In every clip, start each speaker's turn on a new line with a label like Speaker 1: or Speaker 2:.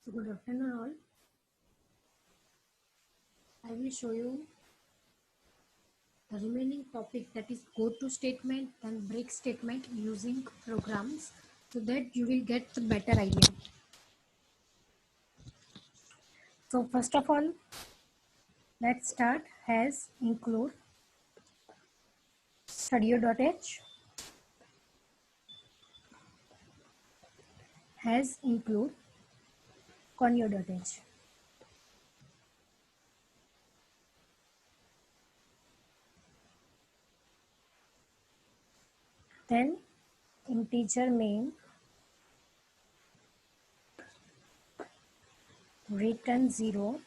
Speaker 1: So good afternoon all. I will show you the remaining topic, that is go to statement and break statement using programs, so that you will get the better idea. So first of all, let's start. Has include studio.h, has include conio.h. Then integer main return 0.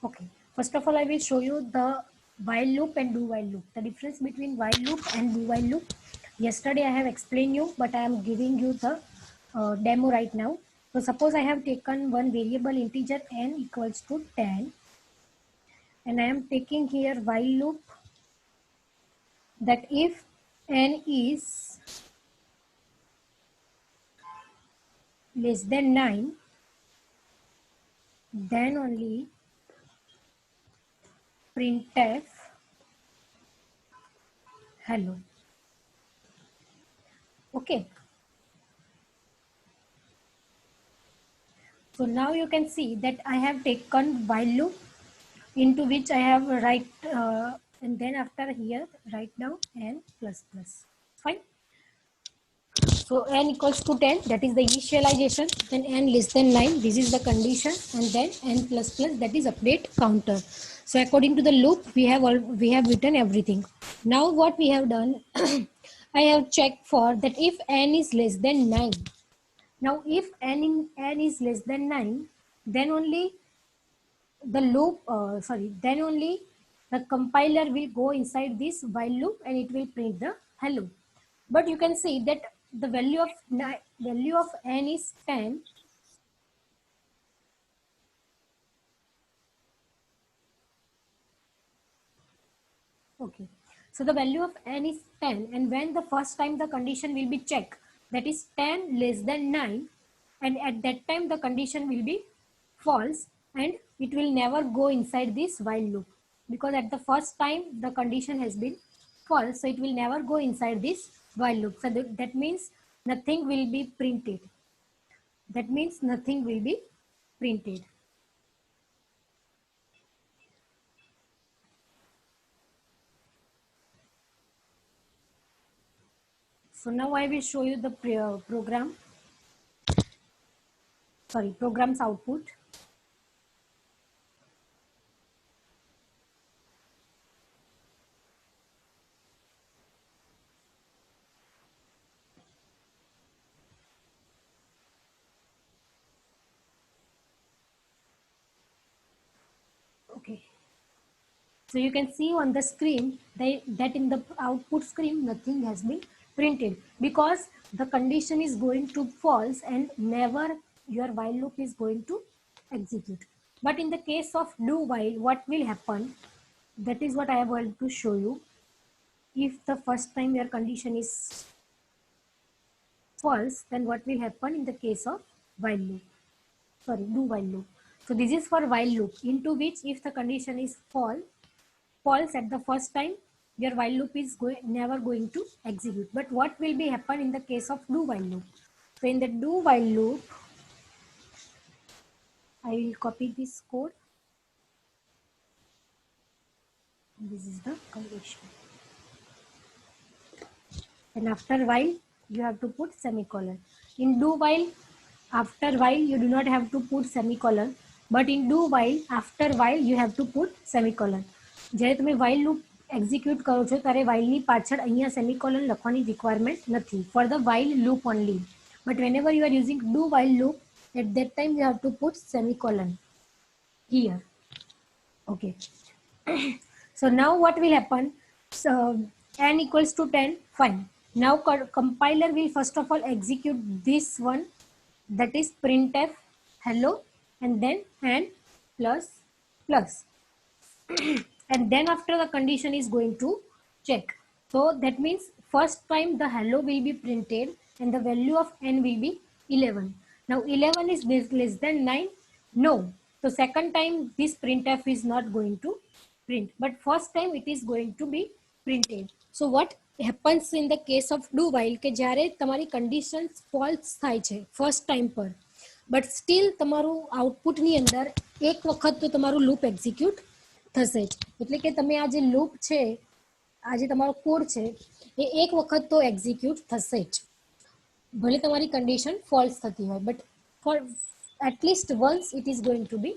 Speaker 1: Okay, first of all, I will show you the while loop and do while loop. The difference between while loop and do while loop. Yesterday I have explained you, but I am giving you the demo right now. So suppose I have taken one variable integer n equals to 10, and I am taking here while loop, that if n is less than 9, then only printf hello. Okay. So now you can see that I have taken while loop, into which I have write and then after here write down n plus plus. Fine. So n equals to 10, that is the initialization. Then n less than 9, this is the condition, and then n plus plus, that is update counter. So according to the loop, we have written everything. Now what we have done, I have checked for that if n is less than 9. Now if n is less than 9, then only the loop then only the compiler will go inside this while loop and it will print the hello. But you can see that the value of n is 10. Okay, so the value of n is 10, and when the first time the condition will be checked, that is 10 less than 9, and at that time the condition will be false and it will never go inside this while loop, because at the first time the condition has been false, so it will never go inside this while loop. So that means nothing will be printed. That means nothing will be printed. So now I will show you the program's output. Okay, so you can see on the screen that in the output screen nothing has been printed, because the condition is going to false and never your while loop is going to execute. But in the case of do while, what will happen, that is what I am going to show you. If the first time your condition is false, then what will happen in the case of while loop, do while loop. So this is for while loop, into which if the condition is false at the first time, your while loop is never going to execute. But what will be happen in the case of do while loop? So in the do while loop, I will copy this code. This is the condition. And after while, you have to put semicolon. In do while, after while, you do not have to put semicolon. But in do while, after while, you have to put semicolon. જ્યારે તમે while loop execute કરો છો ત્યારે while ની પાછળ અહીંયા semicolon લખવાની requirement નથી, for the while loop only. But whenever you are using do while loop, at that time you have to put semicolon here. Okay. So now what will happen? So n equals to 10, fine. Now compiler will first of all execute this one, that is printf hello, and then n plus plus. And then after the condition is going to check. So that means first time the hello will be printed and the value of n will be 11. Now 11 is less than 9. No. So second time this printf is not going to print, but first time it is going to be printed. So what happens in the case of do while કે જ્યારે તમારી condition false થાય છે first time પર, but still તમારું output ની અંદર એક વખત તો તમારું loop execute થશે જ. એટલે કે તમે આ જે loop છે, આ જે તમારો કોડ છે એ એક વખત તો execute થશે જ, ભલે તમારી condition false થતી હોય, but for at least once it is going to be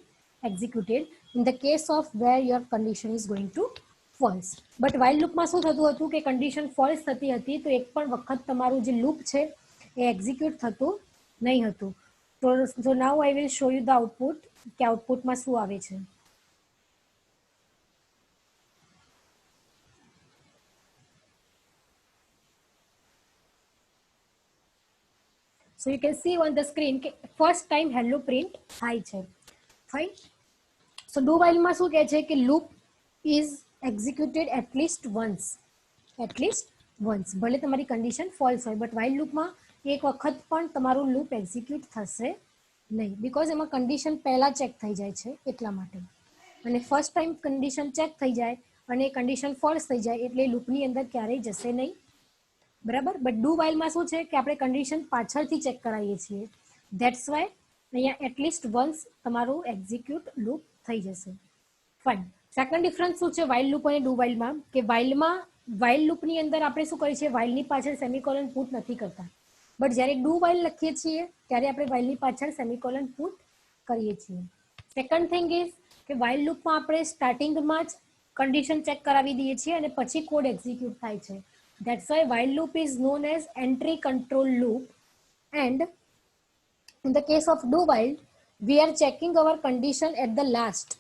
Speaker 1: executed in the case of where your condition is going to false. But while loop માં શું થતું હતું કે condition false થતી હતી તો એક પણ વખત તમારું જે loop છે એ execute થતું નહીં હતું. So now I will show you the output કે output માં શું આવે છે. So you can see on the screen કે first time hello print થાય છે. Fine. So do while માં શું કહે છે કે loop is executed at least once. At least once. ભલે તમારી condition false હોય, but while loop માં એક વખત પણ તમારું loop execute થશે નહીં, because એમાં condition પહેલા check થઈ જાય છે એટલા માટે. અને first time condition check થઈ જાય અને condition false થઈ જાય એટલે loop ની અંદર ક્યારેય જશે નહીં, બરાબર. બટ ડુ વાઇલમાં શું છે કે આપણે કન્ડિશન પાછળથી ચેક કરાવીએ છીએ, ધેટ્સ વાય અહીંયા એટલીસ્ટ વન્સ તમારું એક્ઝિક્યુટ લૂપ થઈ જશે. ફાઇન. સેકન્ડ ડિફરન્સ શું છે વાઇલ લૂપ અને ડુ વાઇલમાં, કે વાઇલમાં વાઇલ લૂપની અંદર આપણે શું કરીએ છીએ, વાઇલની પાછળ સેમિકોલન પુટ નથી કરતા, બટ જ્યારે ડુ વાઇલ લખીએ છીએ ત્યારે આપણે વાઇલની પાછળ સેમિકોલન પુટ કરીએ છીએ. સેકન્ડ થિંગ ઇઝ કે વાઇલ લૂપમાં આપણે સ્ટાર્ટિંગમાં જ કન્ડિશન ચેક કરાવી દઈએ છીએ અને પછી કોડ એક્ઝિક્યુટ થાય છે. That's why while loop is known as entry control loop, and in the case of do while we are checking our condition at the last.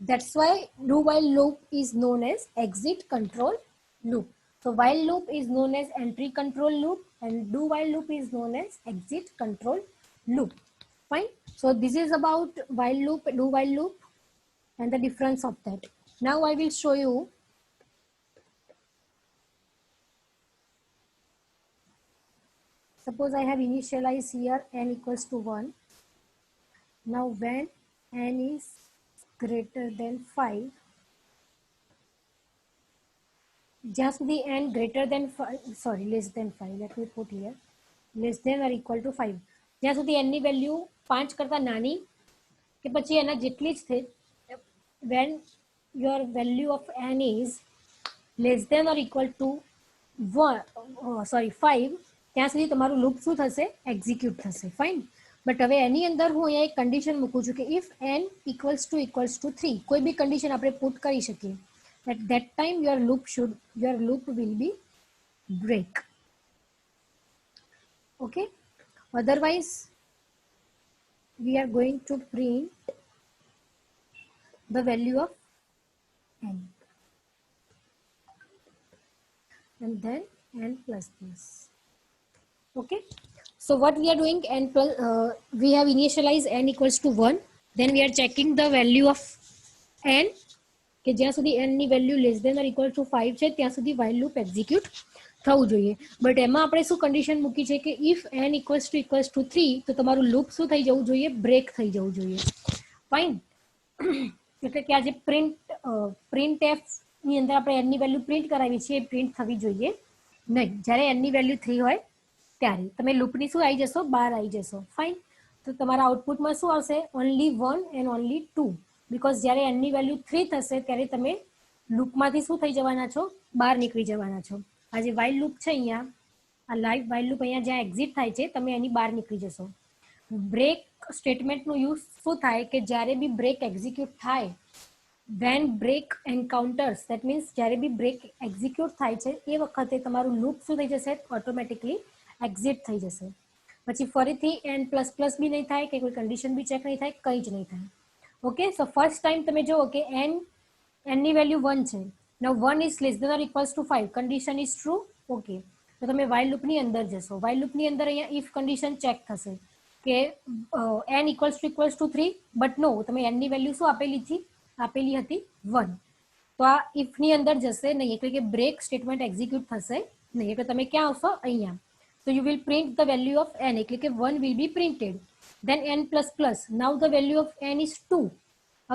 Speaker 1: That's why do while loop is known as exit control loop. So while loop is known as entry control loop and do while loop is known as exit control loop. Fine. So this is about while loop, do while loop and the difference of that. Now I will show you. Suppose I have initialized here n equals to 1. Now when n is greater than 5, જ્યાં સુધી n greater than 5, sorry, less than 5, let me put here, less than or equal to 5, જ્યાં સુધી n ની value 5 કરતા નાની કે પછી એના જેટલી જ છે, when your value of n is less than or equal to 5, ત્યાં સુધી તમારું લૂપ શું થશે, એક્ઝિક્યુટ થશે. ફાઇન. બટ હવે એની અંદર હું અહીંયા એક કન્ડિશન મૂકું છું કે ઇફ n ઇક્વલ્સ ટુ 3, કોઈ બી કન્ડિશન આપણે પુટ કરી શકીએ, at that time your loop will be break. Okay. Otherwise we are going to print the value of n and then n plus plus. Okay, so what we are doing, n plus we have initialized n equals to 1, then we are checking the value of n કે જ્યાં સુધી n ની value less than or equal to 5 છે ત્યાં સુધી while loop execute થવું જોઈએ. But એમાં આપણે શું કન્ડિશન મૂકી છે કે ઇફ n ઇક્વલ્સ ટુ 3 તો તમારું લૂપ શું થઈ જવું જોઈએ, બ્રેક થઈ જવું જોઈએ. ફાઇન. એટલે કે આ જે પ્રિન્ટ એફ ની અંદર આપણે n ની વેલ્યુ પ્રિન્ટ કરાવી છે એ પ્રિન્ટ થવી જોઈએ નહીં. જ્યારે n ની વેલ્યુ 3 હોય ત્યારે તમે લૂપની શું આવી જશો, બહાર આવી જશો. ફાઇન. તો તમારા આઉટપુટમાં શું આવશે, ઓનલી 1 એન્ડ ઓનલી 2, બીકોઝ જ્યારે n ની વેલ્યુ 3 થશે ત્યારે તમે લૂપમાંથી શું થઈ જવાના છો, બહાર નીકળી જવાના છો. આ જે વાઇલ લૂપ છે અહીંયા, આ લાઈવ વાઇલ લૂપ અહીંયા જ્યાં એક્ઝિટ થાય છે તમે એની બહાર નીકળી જશો. બ્રેક સ્ટેટમેન્ટનું યુઝ શું થાય કે જ્યારે બી બ્રેક એક્ઝિક્યુટ થાય, when break encounters, that means જ્યારે બી બ્રેક એક્ઝિક્યુટ થાય છે એ વખતે તમારું લૂપ શું થઈ જશે, ઓટોમેટિકલી એક્ઝિટ થઈ જશે. પછી ફરીથી n પ્લસ પ્લસ બી નહીં થાય કે કોઈ કન્ડિશન બી ચેક નહીં થાય, કંઈ જ નહીં થાય. ઓકે. સો ફર્સ્ટ ટાઈમ તમે જુઓ કે n ની વેલ્યુ 1 છે. Now 1 is less than or equals to 5, condition is true. Okay. તો તમે વાઇલ લૂપની અંદર જશો. વાઇલ લૂપની અંદર અહીંયા ઇફ કન્ડિશન ચેક થશે કે n equals to 3, but no, તમે n ની વેલ્યુ શું આપેલી હતી 1. તો આ ઇફની અંદર જશે નહીં, એટલે કે બ્રેક સ્ટેટમેન્ટ એક્ઝિક્યુટ થશે નહીં. એટલે તમે ક્યાં આવશો, અહીંયા. So you will print the value of n, એટલે કે 1 will be printed. Then n plus plus. Now the value of n is 2.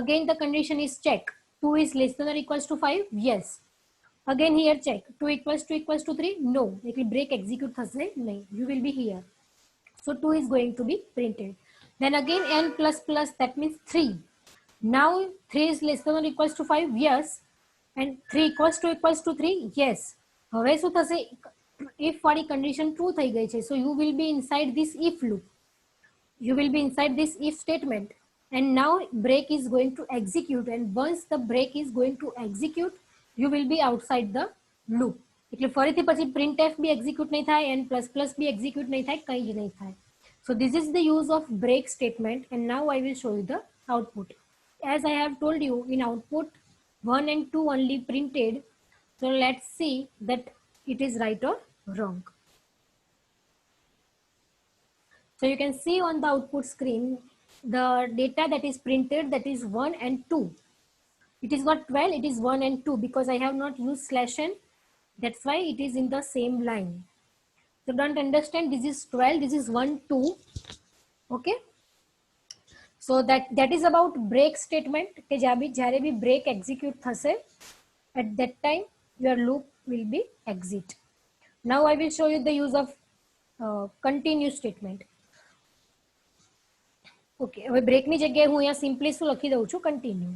Speaker 1: Again the condition is check. 2 is less than or equals to 5? Yes. Again here check. 2 equals to 3? No. એટલે break execute થશે નહીં. You will be here. So 2 is going to be printed. Then again n plus plus, that means 3. Now 3 is less than or equals to 5? Yes. And 3 equals to 3? Yes. હવે શું થશે? If વાળી condition true થઈ ગઈ છે. So you will be inside this if loop. You will be inside this if statement. And now break is going to execute. And once the break is going to execute, you will be outside the loop. એટલે ફરીથી પછી printf બી execute નહીં થાય, n plus plus બી execute નહીં થાય, કંઈ જ નહીં થાય. So this is the use of break statement. And now I will show you the output. As I have told you, in output 1 and 2 only printed. So let's see that it is right or wrong. So you can see on the output screen the data that is printed, that is 1 and 2. It is not 12, it is 1 and 2 because I have not used slash n. That's why it is in the same line. So don't understand, this is 12, this is 1, 2. Okay. So that is about break statement. કે જ્યારે બી break execute થશે, at that time your loop will be exit. Now I will show you the use of continue statement. Okay, હવે બ્રેકની જગ્યાએ હું અહીંયા simply શું લખી દઉં છું? Continue.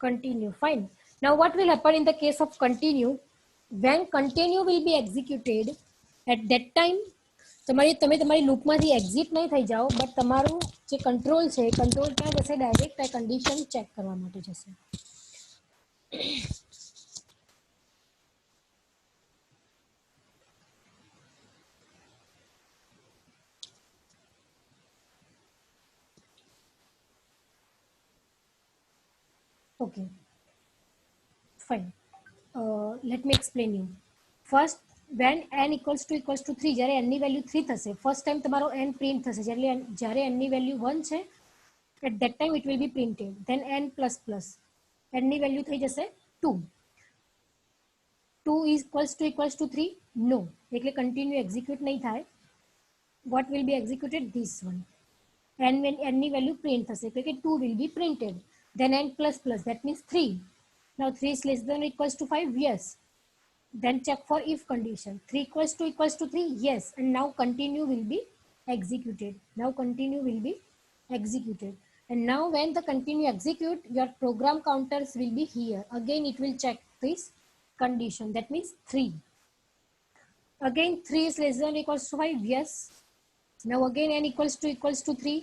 Speaker 1: Continue, fine. Now what will happen in the case of continue? When continue will be executed, at that time તમે તમારી લૂપમાંથી એક્ઝિટ નહીં થઈ જાઓ, બટ તમારું જે કંટ્રોલ છે એ કંટ્રોલ ક્યાં જશે? ડાયરેક્ટ આ કન્ડિશન ચેક કરવા માટે જશે. Okay, fine. Let me explain you. First, when n equals to 3, જ્યારે n ની વેલ્યુ 3 થશે, ફર્સ્ટ ટાઈમ તમારો n પ્રિન્ટ થશે. જ્યારે n ની વેલ્યુ 1 છે, at that time it will be printed. Then n plus plus, n ની value થઈ જશે 2. 2 is equals to 3? No. એટલે continue execute નહીં થાય. What will be executed? This one. And when n ની વેલ્યુ પ્રિન્ટ થશે, એટલે કે 2 will be printed. Then n plus plus, that means 3. Now 3 is less than or equals to 5? Yes. Then check for if condition. 3 equals to 3? Yes. And now continue will be executed. Now continue will be executed. And now when the continue execute, your program counters will be here. Again it will check this condition. That means 3. Again 3 is less than or equals to 5? Yes. Now again n equals to 3.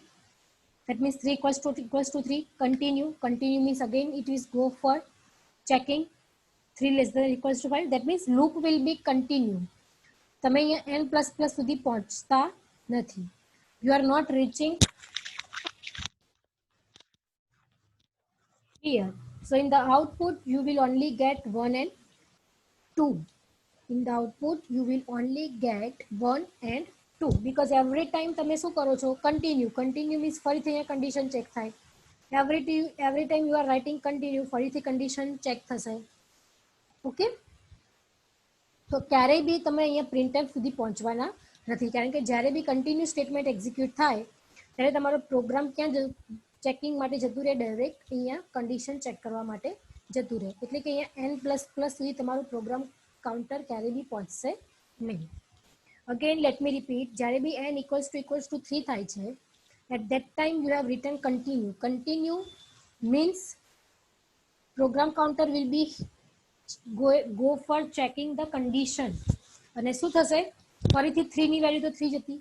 Speaker 1: That means 3 equals to 3. Continue. Continue means again it is go for checking 3 less than or equals to 5. That means loop will be continue. તમે અહીંયા n plus plus સુધી પહોંચતા નથી. You are not reaching here. So in the output you will only get 1 and 2. In the output you will only get 1 and 2 because every time તમે શું કરો છો? Continue means ફરીથી અહીંયા condition check થાય. Every time you are writing continue, ફરીથી condition check થશે. Okay, તો ક્યારેય બી તમે અહીંયા printf સુધી પહોંચવાના નથી, કારણ કે જ્યારે બી કન્ટિન્યુ સ્ટેટમેન્ટ એક્ઝિક્યુટ થાય ત્યારે તમારો પ્રોગ્રામ ક્યાં ચેકિંગ માટે જતું રહે? ડાયરેક્ટ અહીંયા કન્ડિશન ચેક કરવા માટે જતું રહે. એટલે કે અહીંયા n પ્લસ પ્લસ સુધી તમારું પ્રોગ્રામ કાઉન્ટર ક્યારેય બી પહોંચશે નહીં. અગેન લેટ મી રિપીટ, જ્યારે બી n equals to 3 થાય છે, at that time you have written continue. Continue means program counter will be go for checking the condition. અને શું થશે? ફરીથી 3 ની વેલ્યુ તો 3 જ હતી,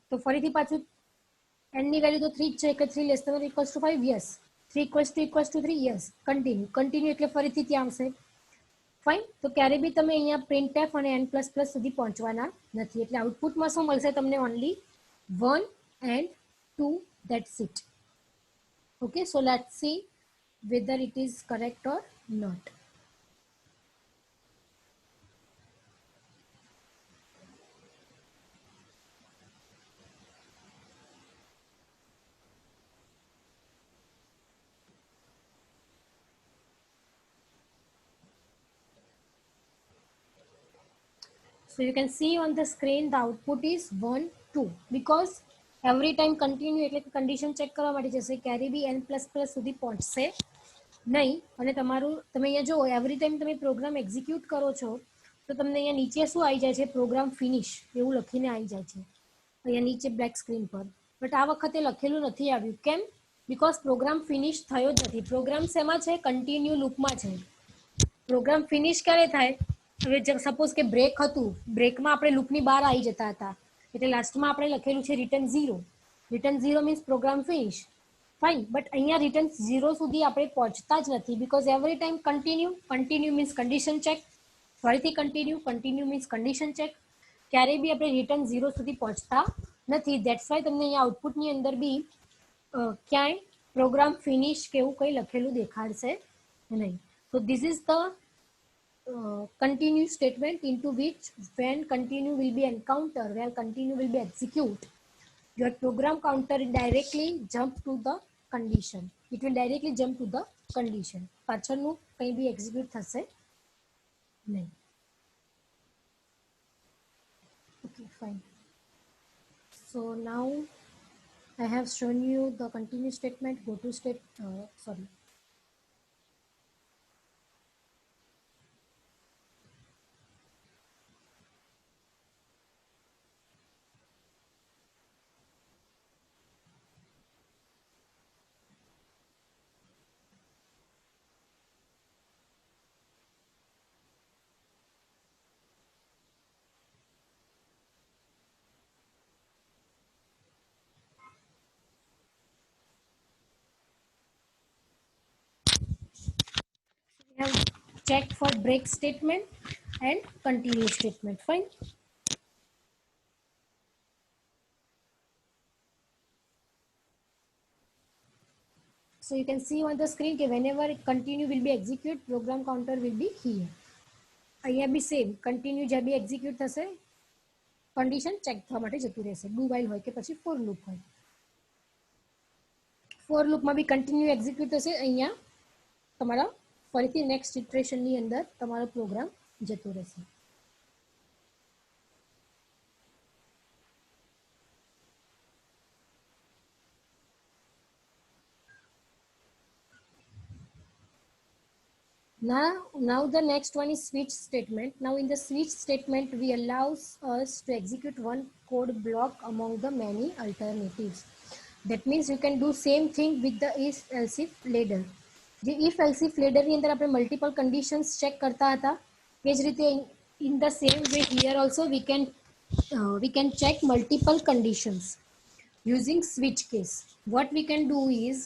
Speaker 1: તો ફરીથી પાછું n ની વેલ્યુ તો 3 જ છે કે 3 less than or equals to 5? Yes. 3 equals to 3? Yes. Continue એટલે ફરીથી ત્યાં આવશે. ફાઇન. તો ક્યારે બી તમે અહીંયા printf અને n++ સુધી પહોંચવાના નથી. એટલે આઉટપુટમાં શું મળશે તમને? Only 1 and 2, that's it. Okay, so let's see whether it is correct or not. So you can see on the screen the output is 1, 2 because every time continue એટલે કે condition check કરવા માટે જશે ક્યારે બી n++ સુધી પહોંચશે નહીં અને તમારું તમે અહીંયા જો એવરી ટાઈમ તમે પ્રોગ્રામ એક્ઝિક્યુટ કરો છો તો તમને અહીંયા નીચે શું આવી જાય છે પ્રોગ્રામ ફિનિશ એવું લખીને આવી જાય છે અહીંયા નીચે બ્લેક સ્ક્રીન પર બટ આ વખતે લખેલું નથી આવ્યું કેમ બીકોઝ પ્રોગ્રામ ફિનિશ થયો જ નથી પ્રોગ્રામ શેમાં છે કન્ટિન્યુ લૂપમાં છે પ્રોગ્રામ ફિનિશ ક્યારે થાય હવે સપોઝ કે બ્રેક હતું બ્રેકમાં આપણે લૂપની બહાર આવી જતા હતા એટલે લાસ્ટમાં આપણે લખેલું છે return 0 means program finish fine but અહીંયા રિટર્ન 0 સુધી આપણે પહોંચતા જ નથી because every time continue means condition check ફરીથી કન્ટિન્યુ મીન્સ કન્ડિશન ચેક ક્યારેય બી આપણે રિટર્ન 0 સુધી પહોંચતા નથી દેટ્સ વાય તમને અહીંયા આઉટપુટની અંદર બી ક્યાંય પ્રોગ્રામ ફિનિશ કે એવું કંઈ લખેલું દેખાડશે નહીં so this is the continue statement into which when continue will be encounter where continue will be execute your program counter directly jump to the condition it will directly jump to the condition પાછળનું કંઈ બી execute થશે નહીં okay fine so now I have shown you the continue statement go to state sorry we have checked for break statement and continue statement fine so you can see on the screen that whenever continue will be execute program counter will be here અહીંયા બી same continue જ્યાં બી execute થશે condition check થવા માટે જતું રહેશે do while હોય કે પછી ફોર લૂપ હોય ફોર લૂપમાં બી કન્ટિન્યુ એક્ઝિક્યુટ થશે અહીંયા તમારા ફરીથી નેક્સ્ટ ઇટરેશનની અંદર તમારો પ્રોગ્રામ જતો રહેશે Now the next one is switch statement. Now in the switch statement, we allows us to execute one code block among the many alternatives. That means you can do same thing with the if else if ladder. The if else if ladder ની અંદર આપણે multiple conditions check કરતા હતા એ જ રીતે in the same way here also we can check multiple conditions using switch case. What we can do is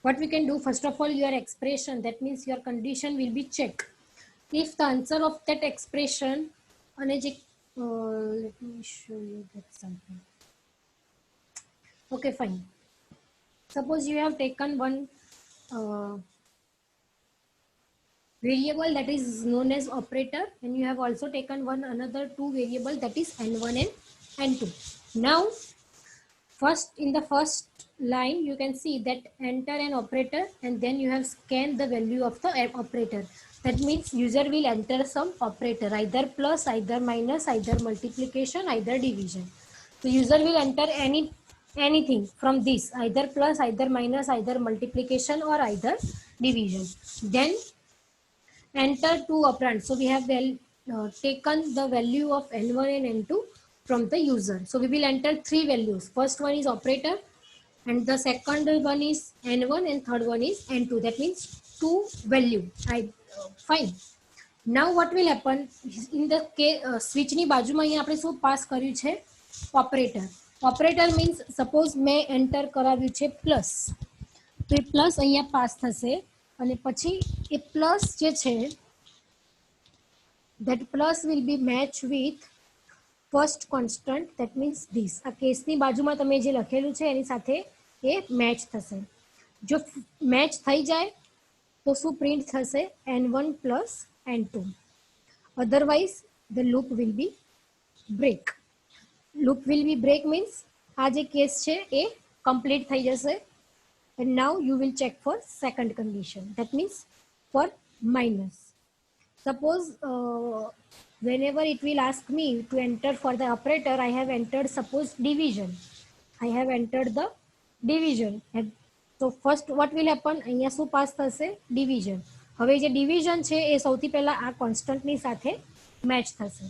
Speaker 1: what we can do first of all your expression that means your condition will be checked if the answer of that expression let me show you that something okay fine suppose you have taken one variable that is known as operator and you have also taken another two variable that is n1 and n2 now first in the first line you can see that enter an operator and then you have scanned the value of the operator that means user will enter some operator either plus either minus either multiplication either division so user will enter anything from this either plus either minus either multiplication or either division then enter two operands so we have taken the value of n1 and n2 from the user so we will enter three values first one is operator and the second one is n1 and third one is n2 that means two value fine now what will happen in the switch ની બાજુમાં અહીંયા આપણે શું pass કર્યું છે operator means suppose मैं enter કરાવ્યું છે plus તો એ plus અહીંયા પાસ થશે અને પછી એ plus જે છે that plus will be matched with first constant that means this આ કેસની બાજુમાં તમે જે લખેલું છે એની સાથે એ મેચ થશે જો મેચ થઈ જાય તો શું પ્રિન્ટ થશે n1 plus n2 otherwise the loop will be break means આ જે કેસ છે એ કમ્પ્લીટ થઈ જશે And now you will check for second condition. That means for minus. Suppose whenever it will ask me to enter for the operator, I have entered suppose division. I have entered the division. And so first what will happen? અહીંયા શું pass થશે? Division. હવે જે division છે એ સૌથી પહેલા આ કોન્સ્ટન્ટની સાથે મેચ થશે.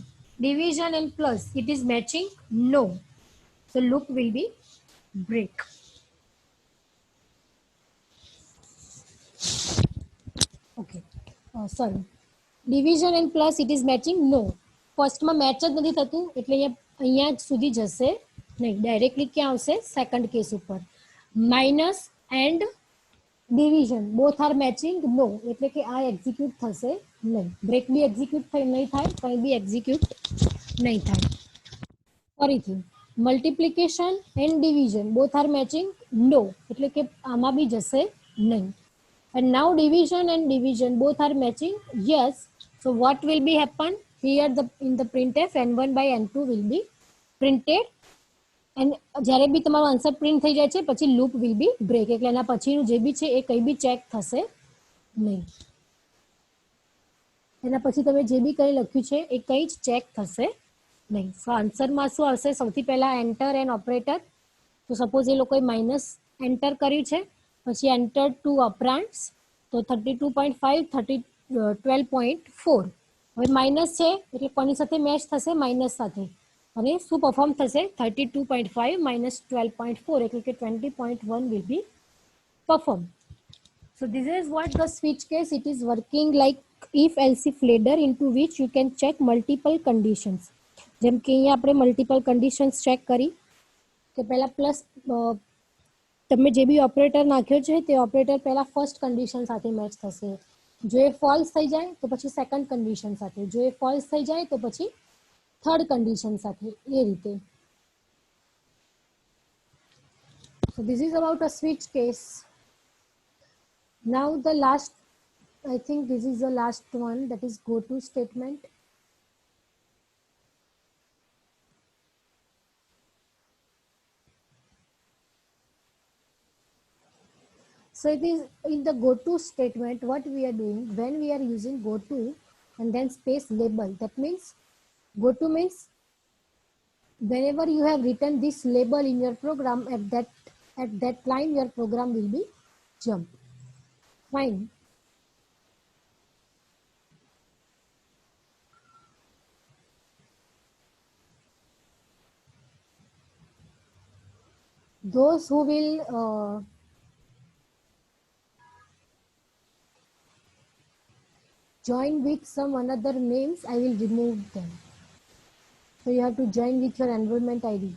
Speaker 1: Division and plus, it is matching? No. So loop will be break. Okay. Sorry. Division and plus, it is matching? No. ફર્સ્ટમાં મેચ જ નથી થતું એટલે અહીંયા સુધી જશે નહીં. ડાયરેક્ટલી ક્યાં આવશે? સેકન્ડ કેસ ઉપર. Minus and division both are matching? No. એટલે કે આ એક્ઝિક્યુટ થશે નહીં. બ્રેક બી એક્ઝિક્યુટ નહીં થાય, કંઈ બી એક્ઝિક્યુટ નહીં થાય. ફરીથી multiplication and division both are matching? No. એટલે કે આમાં બી જશે નહીં. And now division and division both are matching? Yes. So what will be happen? Here in the printf n1 by n2 will be printed. And જ્યારે બી તમારો answer print થઈ જાય છે પછી લૂપ વિલ બી બ્રેક. એટલે એના પછીનું જે બી છે એ કંઈ બી ચેક થશે નહીં. એના પછી તમે જે બી કંઈ લખ્યું છે એ કંઈ જ ચેક થશે નહીં. સો આન્સરમાં શું આવશે? સૌથી પહેલા એન્ટર એન્ડ ઓપરેટર. તો સપોઝ એ લોકોએ માઇનસ એન્ટર કર્યું છે, પછી એન્ટર ટુ ઓપરાન્ડ્સ, તો 32.5 12.4. હવે માઇનસ છે એટલે કોની સાથે મેચ થશે? માઇનસ સાથે. અને શું પરફોર્મ થશે? 32.5 minus 12.4 એટલે કે 20.1 will be performed. So this is what the switch case. It is working like if else if ladder into which you can check multiple conditions. જેમ કે અહીંયા આપણે મલ્ટિપલ કન્ડિશન્સ ચેક કરી કે પહેલા પ્લસ તમે જે બી ઓપરેટર નાખ્યો છે તે ઓપરેટર પહેલા ફર્સ્ટ કન્ડિશન સાથે મેચ થશે. જો એ ફોલ્સ થઈ જાય તો પછી સેકન્ડ કન્ડિશન સાથે, જો એ ફોલ્સ થઈ જાય તો પછી થર્ડ કન્ડિશન સાથે, એ રીતે. So this is about a switch case. Now the last, I think this is the last one, that is go to statement. So it is in the go to statement, what we are doing when we are using go to and then space label. That means go to means whenever you have written this label in your program, at that line your program will be jump. Fine. Those who will join with some another names, I will remove them. So you have to join with your enrollment ID.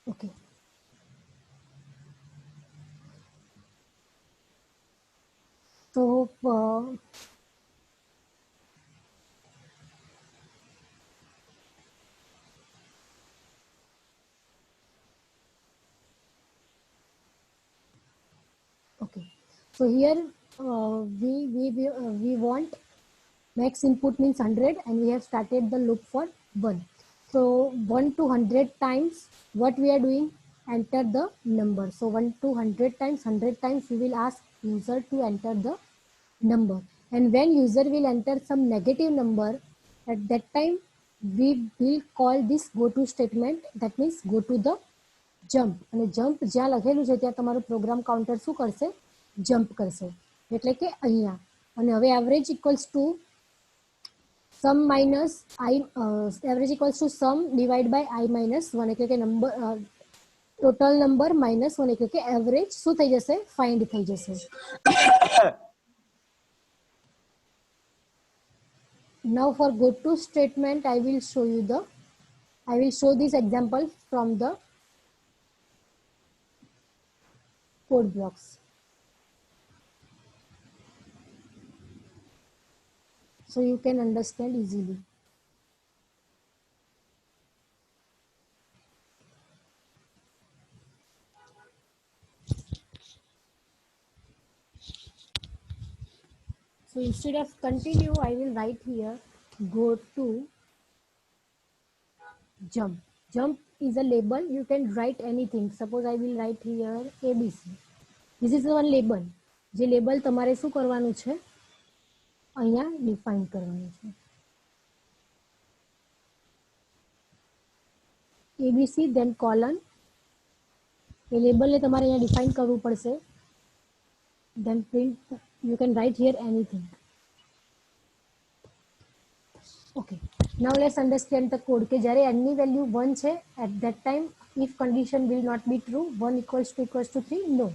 Speaker 1: Okay. So okay. So here we want max input means 100 and we have started the loop for 1. So 1 to 100 times what we are doing? Enter the number. So 1 to 100 times we will ask user to enter the number. And when user will enter some negative number, at that time we will call this go to statement. That means go to the jump. અને jump જ્યાં લખેલું છે ત્યાં તમારું program counter શું કરશે? Jump કરશે. એટલે કે અહીંયા. અને હવે average equals to sum minus I, average equals to sum divide by I minus 1 એટલે કે નંબર ટોટલ નંબર માઇનસ 1 એટલે કે એવરેજ શું થઈ જશે? ફાઇન્ડ થઈ જશે. Now for go to statement I will show this example from the code blocks. So you can understand easily. So instead of continue, I will write here go to Jump. Jump is a label. You can write anything. Suppose I will write here ABC. This is one label. જે label તમારે શું કરવાનું છે અહીંયા define કરવાનું છે. ABC then colon. એ લેબલને તમારે અહીંયા ડિફાઇન કરવું પડશે. Then print. You can write here anything. Okay. Now let's understand the code. કે જ્યારે n ની વેલ્યુ 1 છે at that time if condition will not be true 1 equals to 3 no.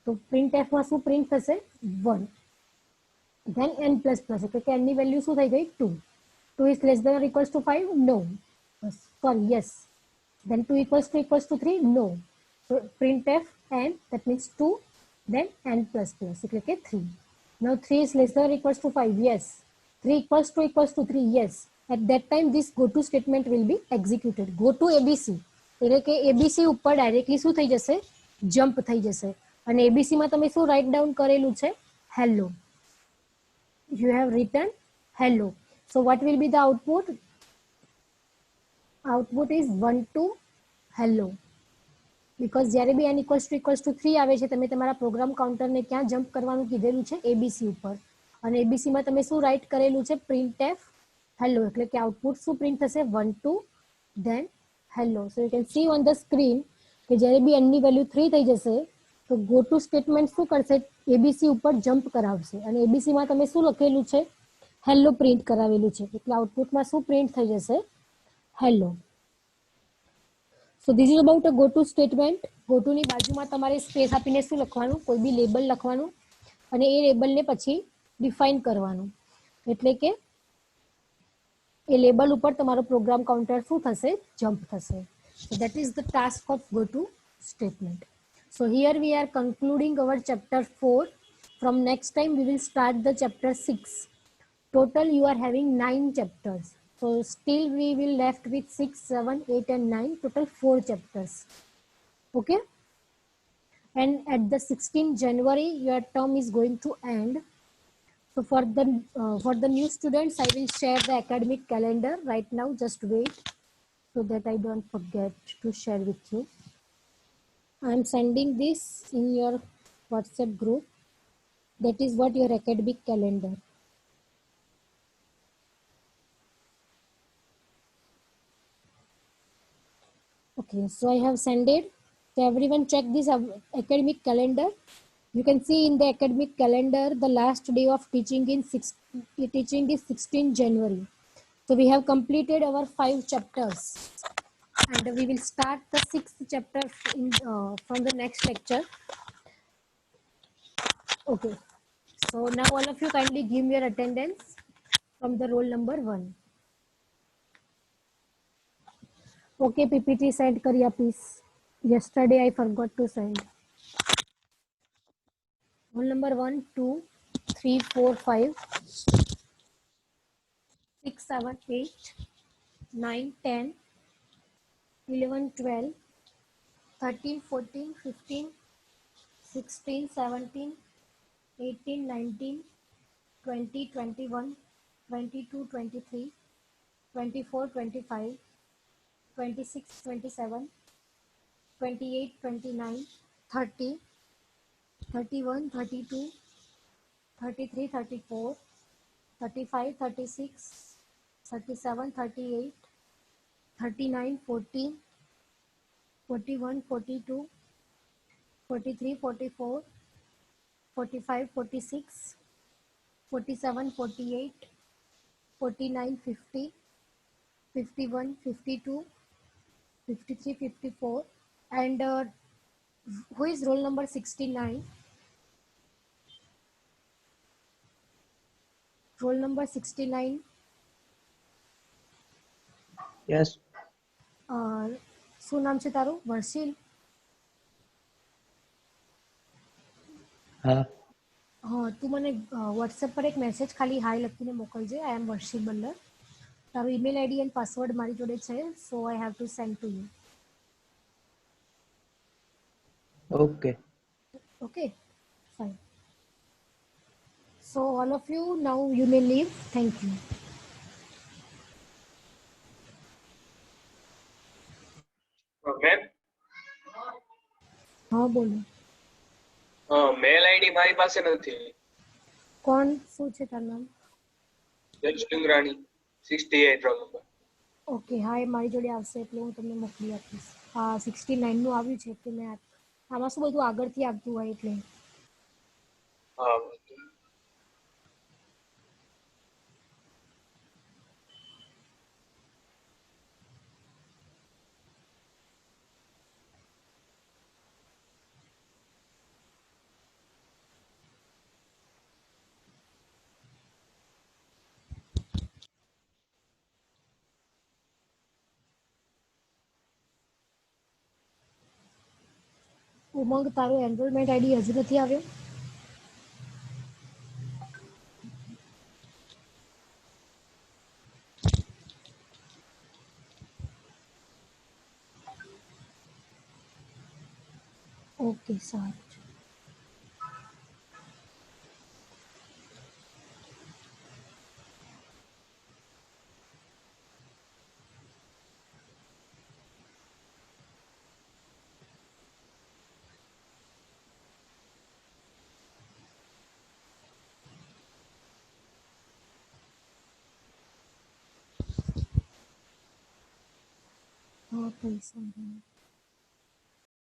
Speaker 1: તો printf માં શું પ્રિન્ટ થશે 1. then n plus plus એટલે કે n ની વેલ્યુ શું થઈ ગઈ 2. 2 is less than or equals to 5 no. Sorry yes. then 2 equals to 3 no. so printf n that means 2 then n plus plus એટલે કે 3. now 3 is less than or equals to 5 yes. 3 equals to 3 yes. at that time this go to statement will be executed. go to abc એટલે કે abc ઉપર directly શું થઈ જશે jump થઈ જશે અને abc માં તમે શું રાઇટ ડાઉન કરેલું છે hello. you have written hello. so what will be the output? output is 1 to hello. because જ્યારે બી n equals to 3 આવે છે તમે તમારા પ્રોગ્રામ કાઉન્ટરને ક્યાં જમ્પ કરવાનું કીધેલું છે abc ઉપર અને abc માં તમે શું રાઇટ કરેલું છે printf hello એટલે કે આઉટપુટ શું પ્રિન્ટ થશે 1 2 then hello. so you can see on the screen કે જ્યારે બી n ની વેલ્યુ 3 થઈ જશે તો go to statement શું કરશે abc ઉપર જમ્પ કરાવશે અને abc માં તમે શું લખેલું છે hello પ્રિન્ટ કરાવેલું છે એટલે આઉટપુટમાં શું પ્રિન્ટ થઈ જશે hello. so this is about a go to statement. go to ની બાજુમાં તમારે સ્પેસ આપીને શું લખવાનું કોઈ બી લેબલ લખવાનું અને એ લેબલને પછી ડિફાઇન કરવાનું એટલે કે એ લેબલ ઉપર તમારો પ્રોગ્રામ કાઉન્ટર શું થશે જમ્પ થશે. so that is the task of go to statement. so here we are concluding our chapter 4. from next time we will start the chapter 6. total you are having 9 chapters. so still we will left with 6 7 8 and 9 total 4 chapters. okay. and at the 16th January your term is going to end. so for the new students I will share the academic calendar right now. just wait so that I don't forget to share with you. I am sending this in your WhatsApp group. that is what your academic calendar. okay, so I have sent it. so everyone check this academic calendar. you can see in the academic calendar the last day of teaching is 16 January. so we have completed our 5 chapters and we will start the 6th chapter from the next lecture. okay, so now all of you kindly give me your attendance from the roll number 1. okay, PPT send kariya please. yesterday I forgot to send. roll number 1 2 3 4 5 6 7 8 9 10 11 12 13 14 15 16 17 18 19 20 21 22 23 24 25 26 27 28 29 30 31 32 33 34 35 36 37 38 39 40 41 42 43 44 45 46 47 48 49 50 51 52 53 54 and who is roll number 69? roll number 69.
Speaker 2: yes.
Speaker 1: શું નામ છે તારું? વર્ષિલ?
Speaker 2: હા.
Speaker 1: તું મને WhatsApp પર એક message ખાલી હાય લખીને મોકલજે. આઈ એમ વર્ષિલ બલ્લર. તારું ઈમેલ આઈડી એન્ડ પાસવર્ડ મારી જોડે છે. So I have to send to you.
Speaker 2: okay.
Speaker 1: okay, fine. so all of you now you may leave. thank you. હા બોલો.
Speaker 3: મેલ આઈડી મારી પાસે નથી.
Speaker 1: કોણ શું છે તારું નામ?
Speaker 3: જજ ડુંગરાણી 68 રોલ નંબર.
Speaker 1: ઓકે હા એ મારી જોડે આવશે એટલે હું તમને મોકલી આપીશ. હા 69નું આવ્યું છે કે મેં આમાં શું બધું આગળથી આવતું હોય એટલે.
Speaker 3: હા
Speaker 1: ઉમંગ તારો એનરોલમેન્ટ આઈડી હજુ નથી આવ્યો? ઓકે સારું. હા પૈસા